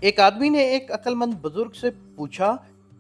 एक आदमी ने एक अक्लमंद बुजुर्ग से पूछा,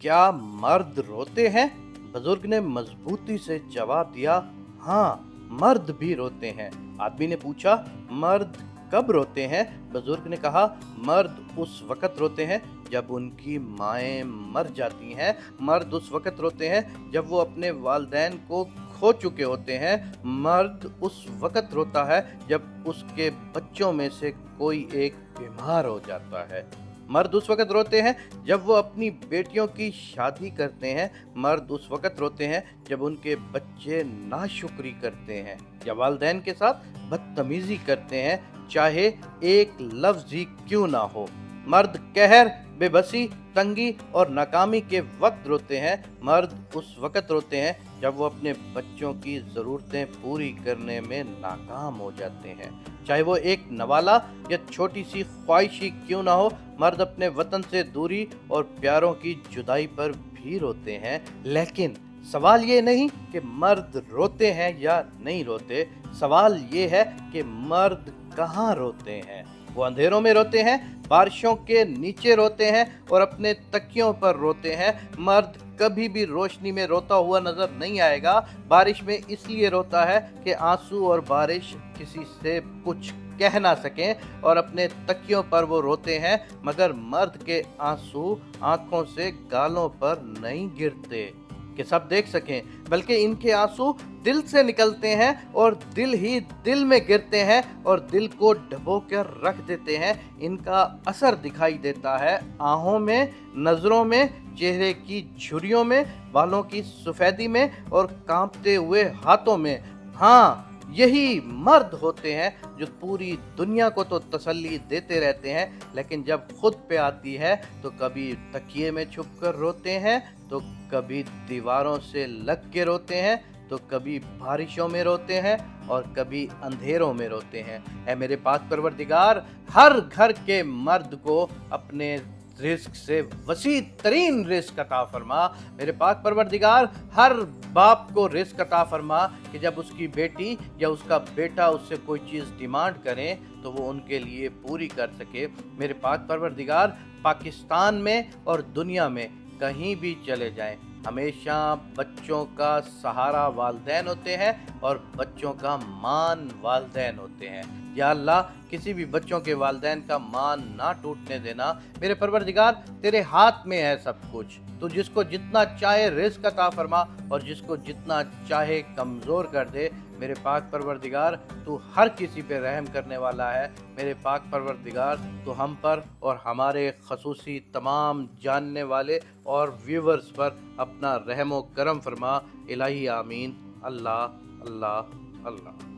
क्या मर्द रोते हैं? बुजुर्ग ने मजबूती से जवाब दिया, हाँ, मर्द भी रोते हैं। आदमी ने पूछा, मर्द कब रोते हैं? बुजुर्ग ने कहा, मर्द उस वक्त रोते हैं जब उनकी माएं मर जाती हैं। मर्द उस वक्त रोते हैं जब वो अपने वालिदैन को खो चुके होते हैं। मर्द उस वक्त रोता है जब उसके बच्चों में से कोई एक बीमार हो जाता है। मर्द उस वक्त रोते हैं जब वो अपनी बेटियों की शादी करते हैं। मर्द उस वक्त रोते हैं जब उनके बच्चे नाशुक्री करते हैं या वालिदैन के साथ बदतमीजी करते हैं, चाहे एक लफ्ज ही क्यों ना हो। मर्द कहर, बेबसी, तंगी और नाकामी के वक्त रोते हैं। मर्द उस वक्त रोते हैं जब वो अपने बच्चों की ज़रूरतें पूरी करने में नाकाम हो जाते हैं, चाहे वो एक नवाला या छोटी सी ख्वाहिश ही क्यों ना हो। मर्द अपने वतन से दूरी और प्यारों की जुदाई पर भी रोते हैं। लेकिन सवाल ये नहीं कि मर्द रोते हैं या नहीं रोते, सवाल ये है कि मर्द कहाँ रोते हैं। वो अंधेरों में रोते हैं, बारिशों के नीचे रोते हैं और अपने तकियों पर रोते हैं। मर्द कभी भी रोशनी में रोता हुआ नजर नहीं आएगा। बारिश में इसलिए रोता है कि आंसू और बारिश किसी से कुछ कह ना सकें और अपने तकियों पर वो रोते हैं, मगर मर्द के आंसू आंखों से गालों पर नहीं गिरते कि सब देख सकें, बल्कि इनके आंसू दिल से निकलते हैं और दिल ही दिल में गिरते हैं और दिल को डबो कर रख देते हैं। इनका असर दिखाई देता है आहों में, नजरों में, चेहरे की झुर्रियों में, बालों की सफेदी में और कांपते हुए हाथों में। हाँ, यही मर्द होते हैं जो पूरी दुनिया को तो तसल्ली देते रहते हैं, लेकिन जब खुद पे आती है तो कभी तकिए में छुप कर रोते हैं, तो कभी दीवारों से लग के रोते हैं, तो कभी बारिशों में रोते हैं और कभी अंधेरों में रोते हैं। ऐ मेरे पाक परवरदिगार, हर घर के मर्द को अपने रिस्क से वसी तरीन रिस्क अता फरमा। मेरे पाक परवरदिगार, हर बाप को रिस्क अता फरमा कि जब उसकी बेटी या उसका बेटा उससे कोई चीज़ डिमांड करें तो वो उनके लिए पूरी कर सके। मेरे पाक परवरदिगार, पाकिस्तान में और दुनिया में कहीं भी चले जाएं, हमेशा बच्चों का सहारा वालिदैन होते हैं और बच्चों का मान वालिदैन होते हैं। या अल्लाह, किसी भी बच्चों के वालिदैन का मान ना टूटने देना। मेरे परवरदिगार, तेरे हाथ में है सब कुछ। तो जिसको जितना चाहे रिज़्क़ अता फरमा और जिसको जितना चाहे कमज़ोर कर दे। मेरे पाक परवरदिगार, तू हर किसी पे रहम करने वाला है। मेरे पाक परवरदिगार, तू हम पर और हमारे खसूसी तमाम जानने वाले और व्यूवर्स पर अपना रहम व करम फरमा। इलाही आमीन। अल्लाह अल्लाह अल्लाह।